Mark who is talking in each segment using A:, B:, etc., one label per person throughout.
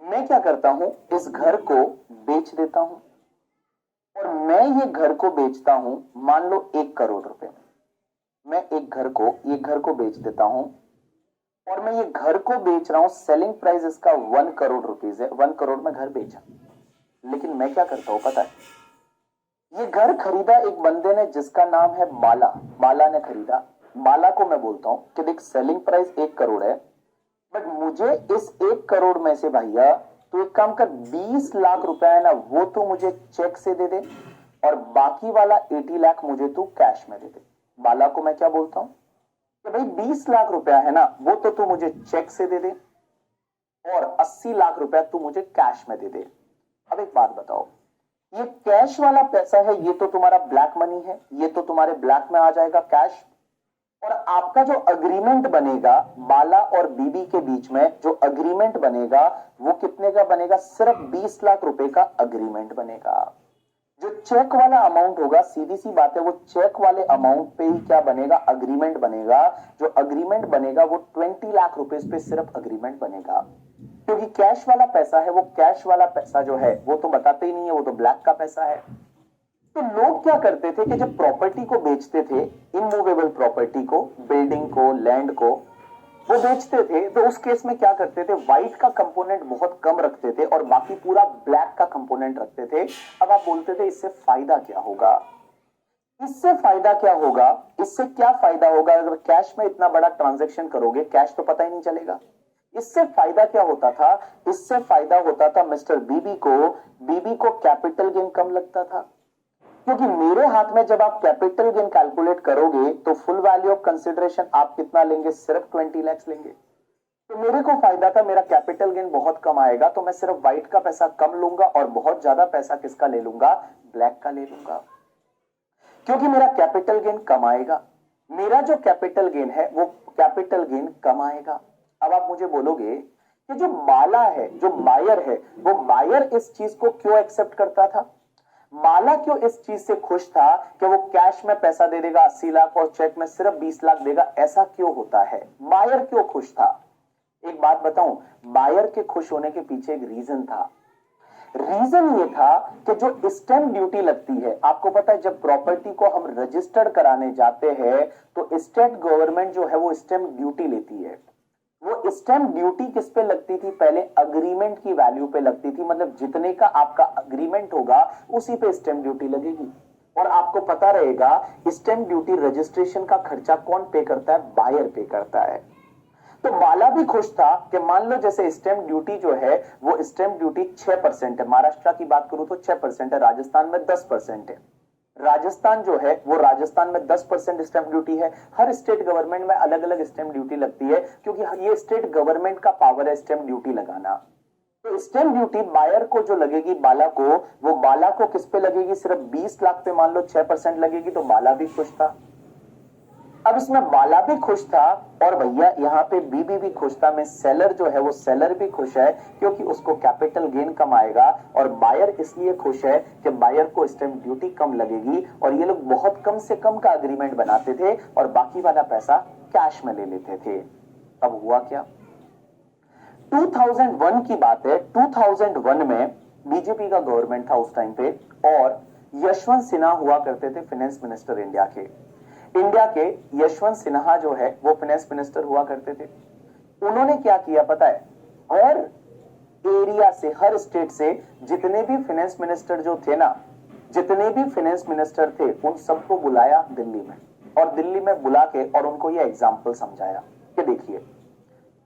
A: मैं क्या करता हूं, इस घर को बेच देता हूं और मैं ये घर को बेचता हूं, मान लो 1 करोड़ रुपए में। मैं ये घर को बेच देता हूं और मैं ये घर को बेच रहा हूं, सेलिंग प्राइस इसका 1 करोड़ रुपीज है। 1 करोड़ में घर बेचा। लेकिन मैं क्या करता हूं पता है, ये घर खरीदा एक बंदे ने जिसका नाम है बाला। बाला ने खरीदा। बाला को मैं बोलता हूं कि देख, सेलिंग प्राइस 1 करोड़ है, बट मुझे इस 1 करोड़ में से भैया तो एक काम कर, 20 लाख रुपया है ना, वो तो मुझे चेक से दे दे और बाकी वाला 80 लाख मुझे तू कैश में दे दे। बाला को मैं क्या बोलता हूं कि भाई 20 लाख रुपया है ना, वो तो तू मुझे चेक से दे दे और 80 लाख रुपया तू मुझे कैश में दे दे। अब एक बात बताओ, ये कैश वाला पैसा है, ये तो तुम्हारा ब्लैक मनी है, ये तो तुम्हारे ब्लैक में आ जाएगा कैश। और आपका जो अग्रीमेंट बनेगा बाला और बीबी के बीच में, जो अग्रीमेंट बनेगा वो कितने का बनेगा? सिर्फ 20 लाख रुपए का अग्रीमेंट बनेगा। जो चेक वाला अमाउंट होगा, सीधी सी बात है, वो चेक वाले अमाउंट पे ही क्या बनेगा? अग्रीमेंट बनेगा। जो अग्रीमेंट बनेगा वो 20 लाख रुपए पे सिर्फ अग्रीमेंट बनेगा, क्योंकि कैश वाला पैसा है, वो कैश वाला पैसा जो है वो तो बताते ही नहीं है, वो तो ब्लैक का पैसा है। तो लोग क्या करते थे कि जब प्रॉपर्टी को बेचते थे, इमूवेबल प्रॉपर्टी को, बिल्डिंग को, लैंड को वो बेचते थे, तो उस केस में क्या करते थे, व्हाइट का कंपोनेंट बहुत कम रखते थे और बाकी पूरा ब्लैक का कंपोनेंट रखते थे। अब आप बोलते थे इससे फायदा क्या होगा? इससे फायदा क्या होगा? इससे क्या फायदा होगा? अगर कैश में इतना बड़ा ट्रांजैक्शन करोगे, कैश तो पता ही नहीं चलेगा। इससे फायदा क्या होता था? इससे फायदा होता था मिस्टर बीबी को कैपिटल गेन कम लगता था, क्योंकि मेरे हाथ में जब आप कैपिटल गेन कैलकुलेट करोगे तो फुल वैल्यू ऑफ कंसिडरेशन आप कितना लेंगे? सिर्फ 20 लाख लेंगे। तो मेरे को फायदा था, मेरा कैपिटल गेन बहुत कम आएगा, तो मैं सिर्फ व्हाइट का पैसा कम लूंगा और बहुत ज्यादा पैसा किसका ले लूंगा? ब्लैक का ले लूंगा, क्योंकि मेरा कैपिटल गेन कम आएगा। मेरा जो कैपिटल गेन है वो कैपिटल गेन कम आएगा। अब आप मुझे बोलोगे कि जो बाला है, जो बायर है, वो बायर इस चीज को क्यों एक्सेप्ट करता था? बाला क्यों इस चीज से खुश था कि वो कैश में पैसा दे देगा 80 लाख और चेक में सिर्फ 20 लाख देगा? ऐसा क्यों होता है? बायर क्यों खुश था? एक बात बताऊं, बायर के खुश होने के पीछे एक रीजन था। रीजन ये था कि जो स्टैंप ड्यूटी लगती है, आपको पता है जब प्रॉपर्टी को हम रजिस्टर्ड कराने जाते हैं तो स्टेट गवर्नमेंट जो है वो स्टैंप ड्यूटी लेती है। वो स्टैंप ड्यूटी किस पे लगती थी? पहले अग्रीमेंट की वैल्यू पे लगती थी, मतलब जितने का आपका अग्रीमेंट होगा उसी पे स्टैंप ड्यूटी लगेगी। और आपको पता रहेगा स्टैंप ड्यूटी रजिस्ट्रेशन का खर्चा कौन पे करता है? बायर पे करता है। तो बाला भी खुश था कि मान लो जैसे स्टैंप ड्यूटी जो है वो स्टैंप ड्यूटी 6% है, महाराष्ट्र की बात करूं तो 6% है, राजस्थान में 10% है। राजस्थान जो है वो राजस्थान में 10% स्टैंप ड्यूटी है। हर स्टेट गवर्नमेंट में अलग अलग स्टैंप ड्यूटी लगती है, क्योंकि ये स्टेट गवर्नमेंट का पावर है स्टैंप ड्यूटी लगाना। तो स्टैंप ड्यूटी बायर को जो लगेगी बाला को, वो बाला को किस पे लगेगी? सिर्फ 20 लाख पे मान लो 6% लगेगी, तो बाला भी खुश था। अब इसमें बाला भी खुश था और भैया यहाँ पे बीबी भी खुश था। मैं सेलर जो है वो सेलर भी खुश है, क्योंकि उसको कैपिटल गेन कम आएगा। और बायर इसलिए खुश है कि बायर को स्टैंप ड्यूटी कम लगेगी और ये लोग बहुत कम से कम का अग्रीमेंट बनाते थे और बाकी वाला पैसा कैश में ले लेते थे। अब हुआ क्या? 2001 की बात है। 2001 में बीजेपी का गवर्नमेंट था उस टाइम पे और यशवंत सिन्हा हुआ करते थे फाइनेंस मिनिस्टर इंडिया के। यशवंत सिन्हा जो है वो फाइनेंस मिनिस्टर हुआ करते थे। उन्होंने क्या किया पता है? हर एरिया से, हर स्टेट से जितने भी फाइनेंस मिनिस्टर जो थे ना, जितने भी फाइनेंस मिनिस्टर थे उन सबको बुलाया दिल्ली में, और दिल्ली में बुला के और उनको ये एग्जाम्पल समझाया कि देखिए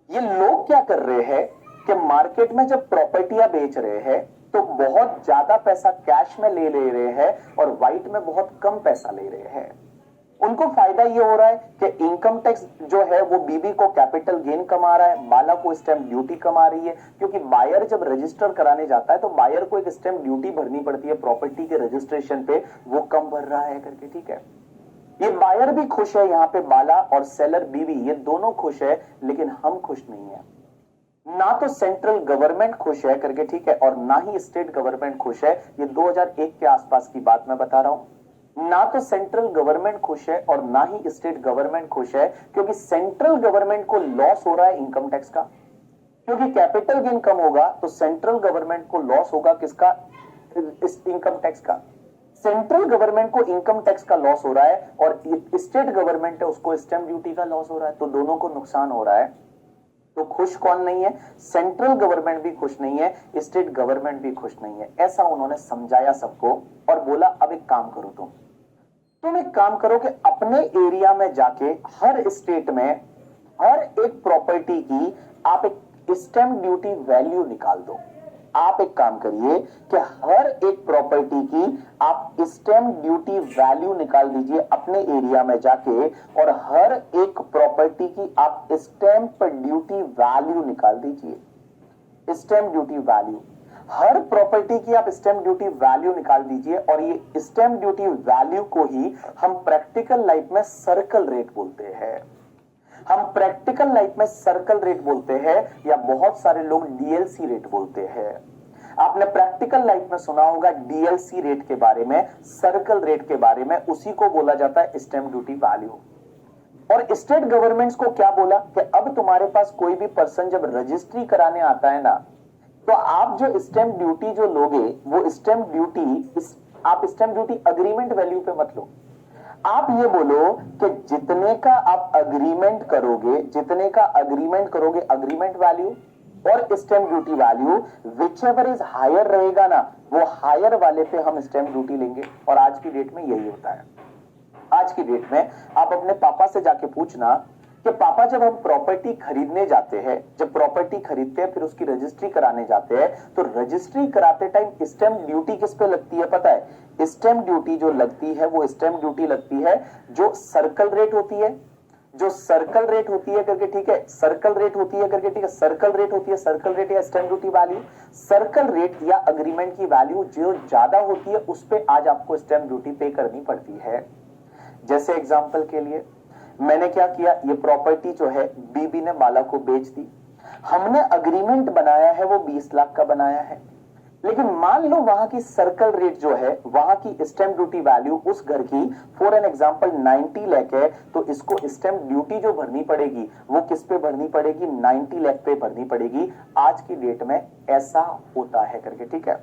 A: ये लोग क्या कर रहे हैं कि मार्केट में जब प्रॉपर्टियां बेच रहे हैं तो बहुत ज्यादा पैसा कैश में ले रहे हैं और व्हाइट में बहुत कम पैसा ले रहे हैं। उनको फायदा ये हो रहा है कि इनकम टैक्स जो है वो बीबी को कैपिटल गेन कमा रहा है, बाला को स्टैंप ड्यूटी कमा रही है, क्योंकि बायर जब रजिस्टर कराने जाता है तो बायर को एक स्टैंप ड्यूटी भरनी पड़ती है प्रॉपर्टी के रजिस्ट्रेशन पे, वो कम भर रहा है करके। ठीक है, ये बायर भी खुश है, यहाँ पे बाला और सेलर बीबी ये दोनों खुश है, लेकिन हम खुश नहीं है। ना तो सेंट्रल गवर्नमेंट खुश है करके, ठीक है, और ना ही स्टेट गवर्नमेंट खुश है। ये 2001 के आसपास की बात मैं बता रहा हूं। ना तो सेंट्रल गवर्नमेंट खुश है और ना ही स्टेट गवर्नमेंट खुश है, क्योंकि सेंट्रल गवर्नमेंट को लॉस हो रहा है इनकम टैक्स का। क्योंकि कैपिटल गेन कम होगा तो सेंट्रल गवर्नमेंट को लॉस होगा किसका? इस इनकम टैक्स का। सेंट्रल गवर्नमेंट को इनकम टैक्स का लॉस हो रहा है और स्टेट गवर्नमेंट है उसको स्टैंप ड्यूटी का लॉस हो रहा है, तो दोनों को नुकसान हो रहा है। तो खुश कौन नहीं है? सेंट्रल गवर्नमेंट भी खुश नहीं है, स्टेट गवर्नमेंट भी खुश नहीं है। ऐसा उन्होंने समझाया सबको और बोला अब एक काम करो, तुम एक काम करो कि अपने एरिया में जाके हर स्टेट में हर एक प्रॉपर्टी की आप एक स्टैंप ड्यूटी वैल्यू निकाल दो। आप एक काम करिए कि हर एक प्रॉपर्टी की आप स्टैंप ड्यूटी वैल्यू निकाल दीजिए अपने एरिया में जाके, और हर एक प्रॉपर्टी की आप स्टैंप ड्यूटी वैल्यू निकाल दीजिए। स्टैंप ड्यूटी वैल्यू, हर प्रॉपर्टी की आप स्टैंप ड्यूटी वैल्यू निकाल दीजिए, और ये स्टैंप ड्यूटी वैल्यू को ही हम प्रैक्टिकल लाइफ में सर्कल रेट बोलते हैं। हम प्रैक्टिकल लाइफ में सर्कल रेट बोलते हैं, या बहुत सारे लोग डीएलसी रेट बोलते हैं। आपने प्रैक्टिकल लाइफ में सुना होगा डीएलसी रेट के बारे में, सर्कल रेट के बारे में, उसी को बोला जाता है स्टैंप ड्यूटी वैल्यू। और स्टेट गवर्नमेंट्स को क्या बोला कि अब तुम्हारे पास कोई भी पर्सन जब रजिस्ट्री कराने आता है ना, तो आप जो स्टैंप ड्यूटी जो लोगे वो स्टैंप ड्यूटी आप स्टैंप ड्यूटी अग्रीमेंट वैल्यू पे मत लो। आप ये बोलो कि जितने का आप अग्रीमेंट करोगे, जितने का अग्रीमेंट करोगे अग्रीमेंट वैल्यू और stamp duty value whichever is higher रहेगा ना, वो हायर वाले पे हम स्टैंप ड्यूटी लेंगे। और आज की डेट में यही होता है। आज की डेट में आप अपने पापा से जाके पूछना कि पापा जब हम प्रॉपर्टी खरीदने जाते हैं, जब प्रॉपर्टी खरीदते हैं फिर उसकी रजिस्ट्री कराने जाते हैं, तो रजिस्ट्री कराते टाइम स्टैंप ड्यूटी किस पे लगती है पता है? स्टैंप ड्यूटी जो लगती है वो स्टैंप ड्यूटी लगती है जो सर्कल रेट होती है, जो सर्कल रेट होती है करके, ठीक है, सर्कल रेट होती है करके, ठीक है, सर्कल रेट होती है, सर्कल रेट या stamp duty value, circle rate या अग्रीमेंट की वैल्यू जो ज्यादा होती है उस पे आज आपको स्टैंप ड्यूटी पे करनी पड़ती है। जैसे एग्जांपल के लिए मैंने क्या किया, ये प्रॉपर्टी जो है बीबी ने बाला को बेच दी, हमने अग्रीमेंट बनाया है वो 20 लाख का बनाया है, लेकिन मान लो वहां की सर्कल रेट जो है, वहां की स्टैंप ड्यूटी वैल्यू उस घर की फॉर एन एग्जांपल 90 लाख है, तो इसको स्टैंप ड्यूटी जो भरनी पड़ेगी वो किस पे भरनी पड़ेगी? 90 लाख पे भरनी पड़ेगी। आज की डेट में ऐसा होता है करके, ठीक है,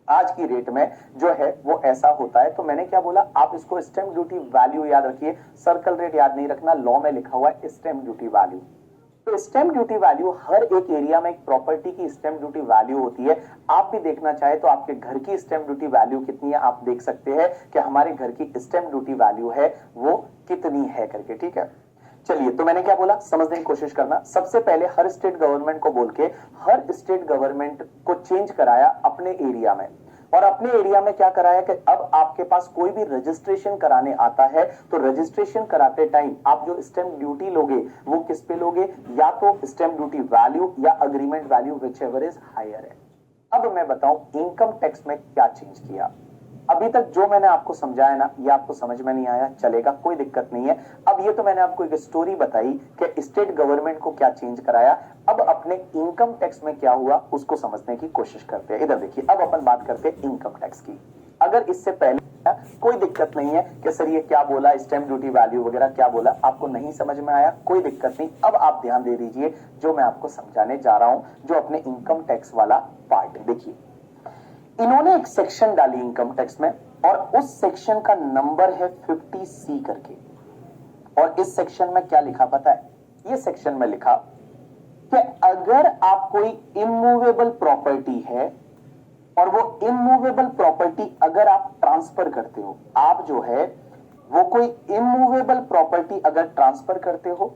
A: आज की रेट में जो है वो ऐसा होता है। तो मैंने क्या बोला, आप इसको स्टैंप ड्यूटी वैल्यू याद रखिए, सर्कल रेट याद नहीं रखना, लॉ में लिखा हुआ है स्टैंप ड्यूटी वैल्यू। तो स्टैंप ड्यूटी वैल्यू हर एक एरिया में एक प्रॉपर्टी की स्टैंप ड्यूटी वैल्यू होती है। आप भी देखना चाहे तो आपके घर की स्टैंप ड्यूटी वैल्यू कितनी है, आप देख सकते हैं कि हमारे घर की स्टैंप ड्यूटी वैल्यू है वो कितनी है करके, ठीक है। चलिए, तो मैंने क्या बोला समझने की कोशिश करना। सबसे पहले हर स्टेट गवर्नमेंट को बोल के हर स्टेट गवर्नमेंट को चेंज कराया अपने एरिया में, और अपने एरिया में क्या कराया कि अब आपके पास कोई भी रजिस्ट्रेशन कराने आता है तो रजिस्ट्रेशन कराते टाइम आप जो स्टैंप ड्यूटी लोगे वो किस पे लोगे? या तो स्टैंप ड्यूटी वैल्यू या agreement value whichever is higher है। अब मैं बताऊं इनकम टैक्स में क्या चेंज किया। अभी तक जो मैंने आपको समझाया ना, ये आपको समझ में नहीं आया, चलेगा, कोई दिक्कत नहीं है। अब ये तो मैंने आपको एक स्टोरी बताई कि स्टेट गवर्नमेंट को क्या चेंज कराया। अब अपने इनकम टैक्स में क्या हुआ उसको समझने की कोशिश करते हैं। इधर देखिए, अब अपन बात करते हैं इनकम टैक्स की। अगर इससे पहले कोई दिक्कत नहीं है कि सर ये क्या बोला, स्टैंप ड्यूटी वैल्यू वगैरह क्या बोला, आपको नहीं समझ में आया, कोई दिक्कत नहीं। अब आप ध्यान दे दीजिए जो मैं आपको समझाने जा रहा हूं, जो अपने इनकम टैक्स वाला पार्ट है। देखिए, इन्होंने एक सेक्शन डाली इनकम टैक्स में, और उस सेक्शन का नंबर है 50C करके। और इस सेक्शन में क्या लिखा पता है? ये सेक्शन में लिखा कि अगर आप कोई इमूवेबल प्रॉपर्टी है और वो इमूवेबल प्रॉपर्टी अगर आप ट्रांसफर करते हो, आप जो है वो कोई इमूवेबल प्रॉपर्टी अगर ट्रांसफर करते हो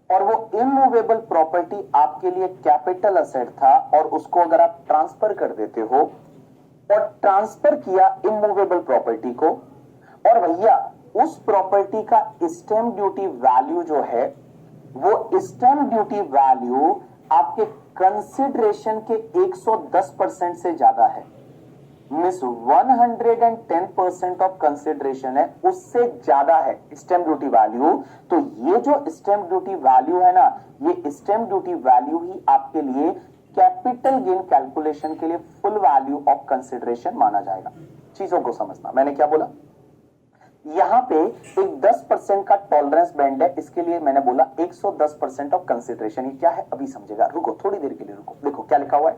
A: और वो इमूवेबल प्रॉपर्टी आपके लिए कैपिटल असेट था और उसको अगर आप ट्रांसफर कर देते हो और ट्रांसफर किया इमूवेबल प्रॉपर्टी को, और भैया उस प्रॉपर्टी का स्टैंप ड्यूटी वैल्यू जो है वो स्टैंप ड्यूटी वैल्यू आपके कंसिडरेशन के 110% से ज्यादा है, मिस 110% ऑफ कंसिडरेशन है, उससे ज्यादा है स्टैंप ड्यूटी वैल्यू। तो ये जो स्टैंप ड्यूटी वैल्यू है ना, ये स्टैंप ड्यूटी वैल्यू ही आपके लिए कैपिटल गेन कैलकुलेशन के लिए फुल वैल्यू ऑफ कंसिडरेशन माना जाएगा। चीजों को समझना, मैंने क्या बोला यहां पे एक 10% का टॉलरेंस बैंड है, इसके लिए मैंने बोला 110% ऑफ कंसिडरेशन। ये क्या है अभी समझेगा, रुको थोड़ी देर के लिए रुको। देखो क्या लिखा हुआ है,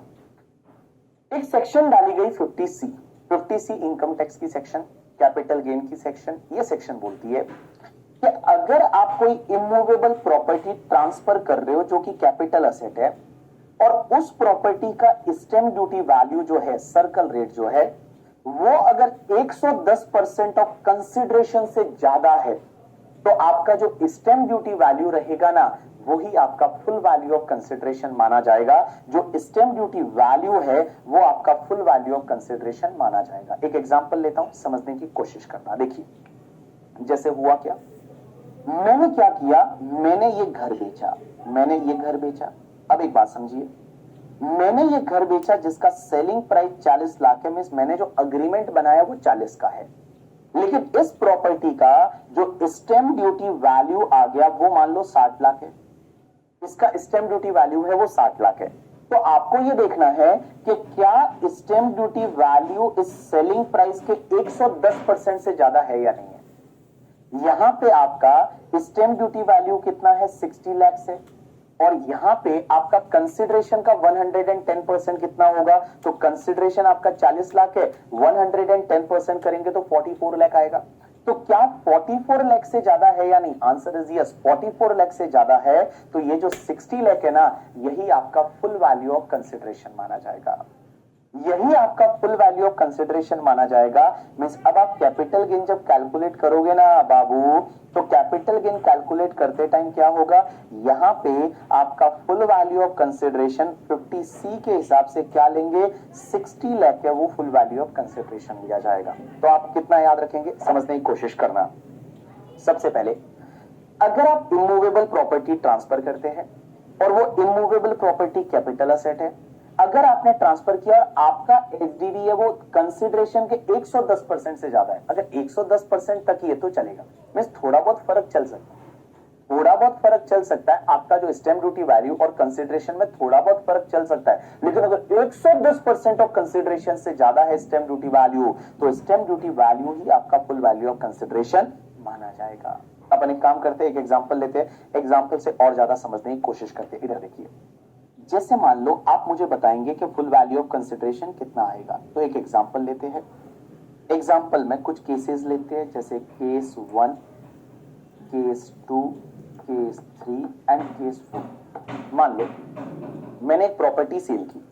A: एक सेक्शन डाली गई 50C, 50C इनकम टैक्स की सेक्शन, कैपिटल गेन की सेक्शन। ये सेक्शन बोलती है कि अगर आप कोई इमूवेबल प्रॉपर्टी ट्रांसफर कर रहे हो जो कि कैपिटल असेट है, और उस प्रॉपर्टी का स्टैंप ड्यूटी वैल्यू जो है, सर्कल रेट जो है, वो अगर 110% ऑफ कंसिडरेशन से ज्यादा है, तो आपका जो स्टैंप ड्यूटी वैल्यू रहेगा ना, वही आपका फुल वैल्यू ऑफ कंसिडरेशन माना जाएगा। जो स्टैंप ड्यूटी वैल्यू है वो आपका फुल वैल्यू ऑफ कंसिडरेशन माना जाएगा। एक एग्जांपल लेता हूं, समझने की कोशिश करना। देखिए जैसे हुआ क्या, मैंने क्या किया, मैंने ये घर बेचा, मैंने ये घर बेचा। अब एक बात समझिए, मैंने ये घर बेचा जिसका सेलिंग प्राइस 40 लाख है, मींस मैंने जो अग्रीमेंट बनाया वो 40 का है, लेकिन इस प्रॉपर्टी का जो स्टैंप ड्यूटी वैल्यू आ गया वो मान लो 60 लाख है। इसका स्टैंप ड्यूटी वैल्यू है वो 60 लाख है। तो आपको ये देखना है कि क्या स्टैंप ड्यूटी वैल्यू इस सेलिंग प्राइस के 110% से ज्यादा है या नहीं है। यहां पे आपका स्टैंप ड्यूटी वैल्यू कितना है, 60 लाख है, और यहां पे आपका कंसिडरेशन का 110% कितना होगा, तो कंसिडरेशन आपका 40 लाख है, 110% करेंगे तो 44 लाख आएगा। तो क्या 44 लाख से ज्यादा है या नहीं, आंसर इज यस, 44 लाख से ज्यादा है। तो ये जो 60 लाख है ना, यही आपका फुल वैल्यू ऑफ कंसिडरेशन माना जाएगा, यही आपका फुल वैल्यू ऑफ कंसिडरेशन माना जाएगा। मींस अब आप कैपिटल गेन जब कैलकुलेट करोगे ना बाबू, तो कैपिटल गेन कैलकुलेट करते टाइम क्या होगा, यहां पे आपका full value of consideration 50C के हिसाब से क्या लेंगे, 60 लाख है, वो फुल वैल्यू ऑफ कंसिडरेशन लिया जाएगा। तो आप कितना याद रखेंगे, समझने की कोशिश करना। सबसे पहले अगर आप इमूवेबल प्रॉपर्टी ट्रांसफर करते हैं और वो इमूवेबल प्रॉपर्टी कैपिटल असेट है, अगर आपने ट्रांसफर किया और आपका एचडीवी है वो कंसिडरेशन के 110% से ज्यादा है, अगर 110% तक ही है तो चलेगा, मींस थोड़ा बहुत फर्क चल सकता है, थोड़ा बहुत फर्क चल सकता है, आपका जो स्टैंप ड्यूटी वैल्यू और कंसिडरेशन में थोड़ा बहुत फर्क चल सकता है। लेकिन अगर 110% ऑफ कंसिडरेशन से ज्यादा है स्टैंप ड्यूटी वैल्यू, तो स्टैंप ड्यूटी वैल्यू ही आपका फुल वैल्यू ऑफ कंसिडरेशन माना जाएगा। अपन एक काम करते हैं, एक एग्जाम्पल लेते हैं, एग्जाम्पल से और ज्यादा समझने की कोशिश करते हैं। इधर देखिए, जैसे मान लो आप मुझे बताएंगे कि फुल वैल्यू ऑफ कंसिडरेशन कितना आएगा, तो एक एग्जांपल लेते हैं। एग्जांपल में कुछ केसेस लेते हैं, जैसे case 1, case 2, case 3 and case 4। मान लो मैंने एक प्रॉपर्टी सेल की,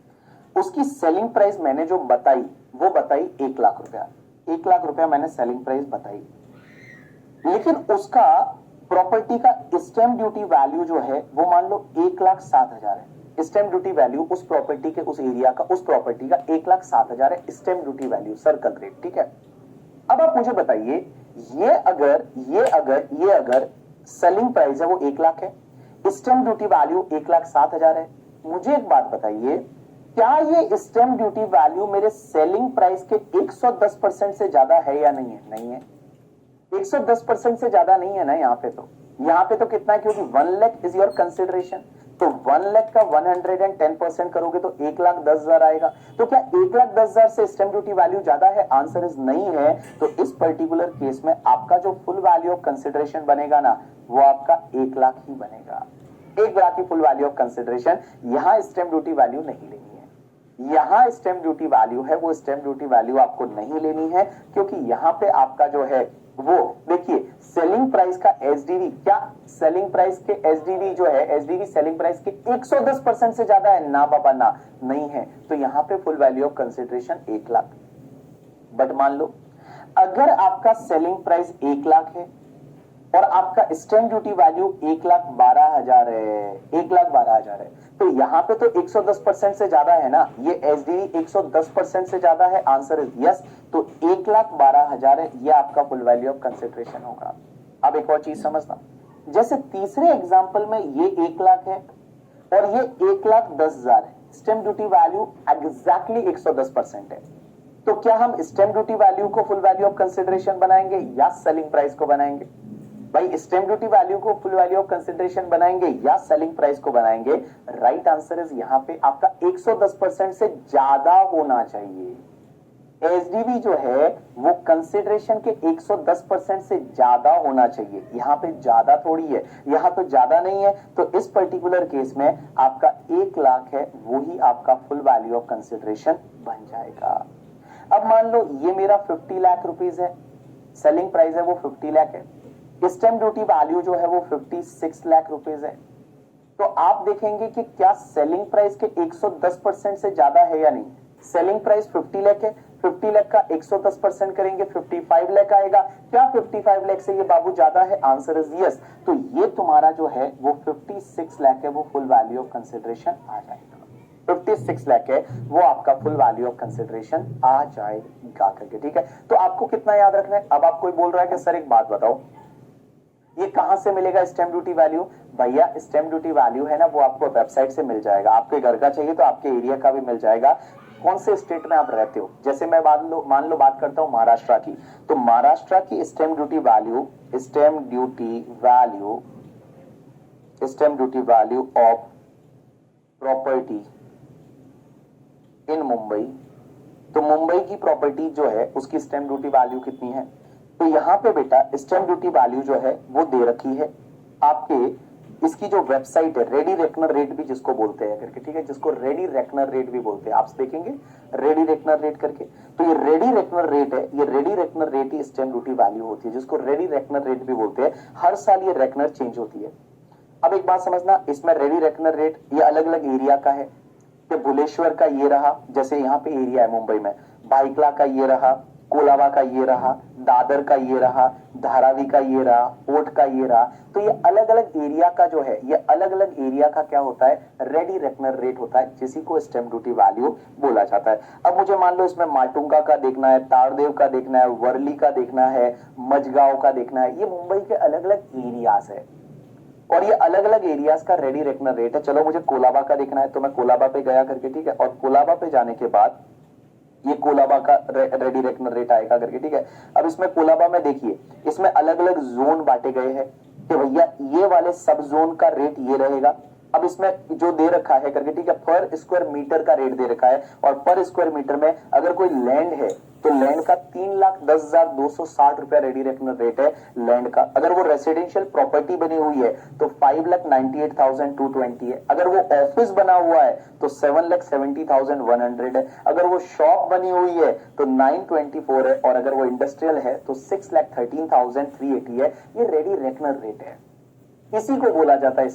A: उसकी सेलिंग प्राइस मैंने जो बताई वो बताई 1 लाख रुपया, 1 लाख रुपया मैंने सेलिंग प्राइस बताई, लेकिन उसका प्रॉपर्टी का स्टैंप ड्यूटी वैल्यू जो है वो मान लो 1,07,000 है। स्टैंप ड्यूटी वैल्यू उस प्रॉपर्टी के, उस एरिया का, उस प्रॉपर्टी का 1,07,000 है stamp duty value, circle rate, ठीक है। अब आप मुझे बताइए, ये अगर सेलिंग प्राइस है वो 1 लाख है, स्टैंप ड्यूटी वैल्यू 1,07,000 है, मुझे एक बात बताइए, क्या ये स्टैंप ड्यूटी वैल्यू मेरे सेलिंग प्राइस के 110% से ज्यादा है या नहीं है? नहीं है, 110% से ज्यादा नहीं है ना। यहाँ पे तो कितना है, क्योंकि 1 लाख इज योर कंसिडरेशन, तो 1 लाख का 110% करोगे तो 1,10,000 आएगा। तो क्या 1,10,000 से स्टैंप ड्यूटी वैल्यू ज्यादा है? आंसर इज नहीं है। तो इस पर्टिकुलर केस में आपका जो फुल वैल्यू ऑफ कंसिडरेशन बनेगा ना, वो आपका 1 लाख ही बनेगा, 1 लाख की फुल वैल्यू ऑफ कंसिडरेशन। यहां स्टैंप ड्यूटी वैल्यू नहीं लेनी है, यहां स्टैंप ड्यूटी वैल्यू है वो स्टैंप ड्यूटी वैल्यू आपको नहीं लेनी है, क्योंकि यहां पे आपका जो है वो देखिए सेलिंग प्राइस का एसडीवी, क्या सेलिंग प्राइस के एसडीवी जो है, एसडीवी सेलिंग प्राइस के 110% से ज्यादा है ना बाबा? ना, नहीं है। तो यहां पे full value of consideration 1 lakh. But मान लो अगर आपका सेलिंग प्राइस 1 लाख है और आपका स्टैंप ड्यूटी वैल्यू 1,12,000 है, 1,12,000 है, तो यहां पे तो 110% से ज्यादा है ना, ये एसडीवी 110% से ज्यादा है, आंसर इज यस। तो 1,12,000 है, ये आपका फुल वैल्यू ऑफ कंसिडरेशन होगा। अब एक और चीज समझना, जैसे तीसरे एग्जांपल में ये 1 लाख है और ये 1,10,000 है, स्टैंप ड्यूटी वैल्यू एग्जैक्टली 110% है, तो क्या हम स्टैंप ड्यूटी वैल्यू को फुल वैल्यू ऑफ कंसिडरेशन बनाएंगे या सेलिंग प्राइस को बनाएंगे? भाई स्टैंप ड्यूटी वैल्यू को फुल वैल्यू ऑफ कंसिडरेशन बनाएंगे या सेलिंग प्राइस को बनाएंगे? राइट आंसर इज यहां पे आपका 110% से ज्यादा होना चाहिए, एसडीवी जो है वो कंसिडरेशन के 110% से ज्यादा होना चाहिए। यहां पे ज्यादा थोड़ी है, यहां तो ज्यादा नहीं है, तो इस पर्टिकुलर केस में आपका 1 लाख है वो ही आपका फुल वैल्यू ऑफ कंसिडरेशन बन जाएगा। अब मान लो ये मेरा 50 लाख रुपीस है, सेलिंग प्राइस है वो 50 लाख है, स्टैंप ड्यूटी वैल्यू जो है वो 56 लाख रुपीस है। तो आप देखेंगे कि क्या सेलिंग प्राइस के 110% से ज्यादा है या नहीं। सेलिंग प्राइस 50 लाख है, 50 लाख का 110% करेंगे 55 लाख आएगा। क्या 55 लाख से ये बाबू ज्यादा है? Answer is yes. तो ये तुम्हारा जो है वो 56 लाख है, वो फुल वैल्यू ऑफ कंसिडरेशन आ जाएगा। 56 लाख है वो आपका फुल वैल्यू ऑफ कंसिडरेशन आ जाएगा करके, ठीक है। तो आपको कितना याद रखना है। अब आप कोई बोल रहा है कि सर एक बात बताओ, ये कहां से मिलेगा स्टैंप ड्यूटी वैल्यू? भैया स्टैंप ड्यूटी वैल्यू है ना वो आपको वेबसाइट से मिल जाएगा। आपके घर का चाहिए तो आपके एरिया का भी मिल जाएगा। कौन से स्टेट में आप रहते हो, जैसे मैं मान लो बात करता हूं महाराष्ट्र की, तो महाराष्ट्र की stamp duty value of property in Mumbai, तो मुंबई की प्रॉपर्टी जो है उसकी स्टैंप ड्यूटी वैल्यू कितनी है? तो यहां पे बेटा स्टैंप ड्यूटी वैल्यू जो है वो दे रखी है आपके, इसकी जो वेबसाइट है, रेडी रेकनर रेट भी जिसको बोलते हैं करके, ठीक है, जिसको रेडी रेकनर रेट भी बोलते हैं, आप देखेंगे रेडी रेकनर रेट करके। तो ये रेडी रेकनर रेट है, ये रेडी रेकनर रेट ही स्टैंप ड्यूटी वैल्यू होती है, जिसको रेडी रेकनर रेट भी बोलते हैं। हर साल ये रेकनर चेंज होती है। अब एक बात समझना, इसमें रेडी रेकनर रेट ये अलग अलग एरिया का है। कि भुलेश्वर का ये रहा, जैसे यहाँ पे एरिया है मुंबई में, भाईकला का ये रहा, कोलाबा का ये रहा, दादर का ये रहा, धारावी का ये रहा, फोर्ट का ये रहा। तो ये अलग अलग एरिया का जो है, ये अलग अलग एरिया का क्या होता है? रेडी रेकनर रेट होता है, जिसी को स्टैंप ड्यूटी वैल्यू बोला जाता है। अब मुझे मान लो इसमें माटुंगा का देखना है, तारदेव का देखना है, वर्ली का देखना है, मजगांव का देखना है। ये मुंबई के अलग अलग एरियाज है और ये अलग अलग एरियाज का रेडी रेकनर रेट है। चलो मुझे कोलाबा का देखना है, तो मैं कोलाबा पे गया करके, ठीक है, और कोलाबा पे जाने के बाद ये कोलाबा का रेडी रेकनर रेट आएगा करके, ठीक है। अब इसमें कोलाबा में देखिए, इसमें अलग अलग जोन बांटे गए हैं कि भैया ये वाले सब जोन का रेट ये रहेगा। अब इसमें जो दे रखा है करके, ठीक है, पर स्क्वायर मीटर का रेट दे रखा है, और पर स्क्वायर मीटर में अगर कोई लैंड है तो लैंड का 3,10,260 रुपया रेडी रेकनर रेट है लैंड का। अगर वो रेसिडेंशियल प्रॉपर्टी बनी हुई है तो 5,98,220 है। अगर वो ऑफिस बना हुआ है तो 7,70,100 है। अगर वो शॉप बनी हुई है तो 924 है, और अगर वो इंडस्ट्रियल है तो 6,13,380 है। ये रेडी रेकनर रेट है। इसी को बोला जाता है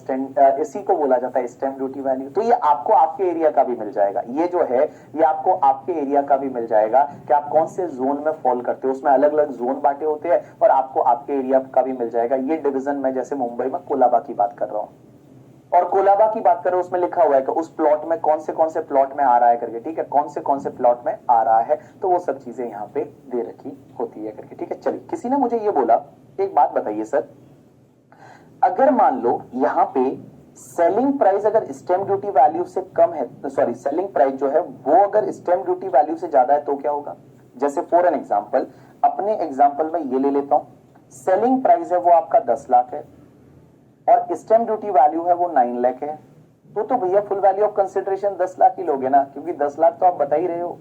A: स्टैंप ड्यूटी वैल्यू। तो ये आपको आपके एरिया का भी मिल जाएगा। ये जो है ये आपको आपके एरिया का भी मिल जाएगा कि आप कौन से जोन में फॉल करते हो। उसमें अलग अलग जोन बांटे होते हैं और आपको आपके एरिया का भी मिल जाएगा। ये डिवीजन में जैसे मुंबई में कोलाबा की बात कर रहा हूं, और कोलाबा की बात करें उसमें लिखा हुआ है कि उस प्लॉट में कौन से प्लॉट में आ रहा है करके, ठीक है, कौन से प्लॉट में आ रहा है। तो वो सब चीजें यहाँ पे दे रखी होती है करके, ठीक है। चलिए, किसी ने मुझे ये बोला, एक बात बताइए सर, अगर मान लो यहां पे सेलिंग प्राइस अगर स्टैंप ड्यूटी वैल्यू से कम है, सॉरी सेलिंग प्राइस जो है वो अगर स्टैंप ड्यूटी वैल्यू से ज्यादा है तो क्या होगा? जैसे फॉर एन एग्जांपल, अपने एग्जांपल में ये ले लेता हूं, सेलिंग प्राइस है वो आपका 10 लाख है और स्टैंप ड्यूटी वैल्यू है वो 9 लाख है। तो भैया full value of consideration 10 lakh ही लोगे ना, क्योंकि 10 लाख तो आप बता ही रहे हो।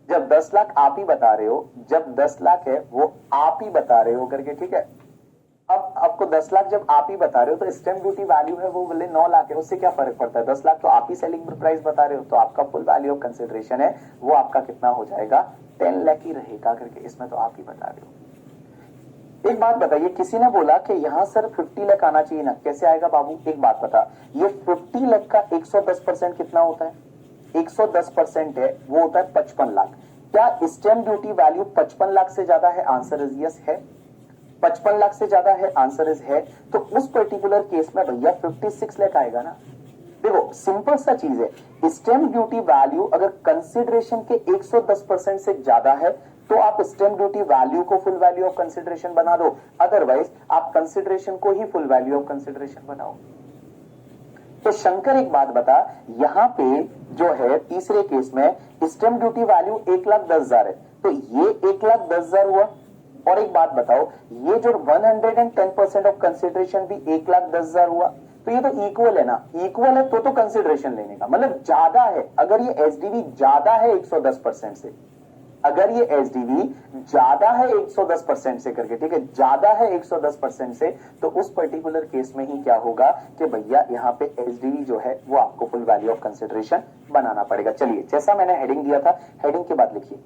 A: जब 10 लाख आप ही बता रहे हो, जब 10 लाख है वो आप ही बता रहे हो करके, ठीक है। अब आपको 10 लाख जब आप ही बता रहे हो तो स्टैंप ड्यूटी वैल्यू है वो बोले 9 लाख है, उससे क्या फर्क पड़ता है? 10 लाख तो आप ही सेलिंग प्राइस बता रहे हो, तो आपका फुल वैल्यू ऑफ कंसिडरेशन है वो आपका कितना हो जाएगा? 10 लाख ही रहेगा करके। इसमें तो आप ही बता रहे हो। एक बात बताइए, किसी ने बोला कि यहां सर 50 लाख आना चाहिए ना, कैसे आएगा बाबू? एक बात बता, ये 50 लाख का 110% कितना होता है? 110% है वो होता है 55 लाख। क्या स्टैंप ड्यूटी वैल्यू 55 लाख से ज्यादा है? आंसर इज यस है। 55 लाख से ज्यादा है, आंसर इज है। तो उस पर्टिकुलर केस में भैया 56 लाख आएगा ना। देखो सिंपल सा चीज है, स्टैंप ड्यूटी वैल्यू अगर कंसिडरेशन के 110% से ज्यादा है तो आप स्टैंप ड्यूटी वैल्यू को फुल वैल्यू ऑफ कंसिडरेशन बना दो, अदरवाइज आप कंसिडरेशन को ही फुल वैल्यू ऑफ कंसिडरेशन बनाओ। तो शंकर एक बात बता, यहां पे जो है तीसरे केस में स्टैंप ड्यूटी वैल्यू 1,10,000 है, तो ये 1,10,000 हुआ। और एक बात बताओ, ये जो 110% ऑफ कंसिडरेशन भी 1,10,000 हुआ, तो ये तो इक्वल है ना। इक्वल है तो कंसिडरेशन लेने का मतलब ज्यादा है। अगर ये एसडीवी ज्यादा है 110% से अगर ये एचडीवी ज्यादा है 110% से करके, ठीक है, ज्यादा है 110% से, तो उस पर्टिकुलर केस में ही क्या होगा कि भैया यहां पे एचडीवी जो है वो आपको फुल वैल्यू ऑफ कंसिडरेशन बनाना पड़ेगा। चलिए, जैसा मैंने हेडिंग दिया था, हेडिंग के बाद लिखिए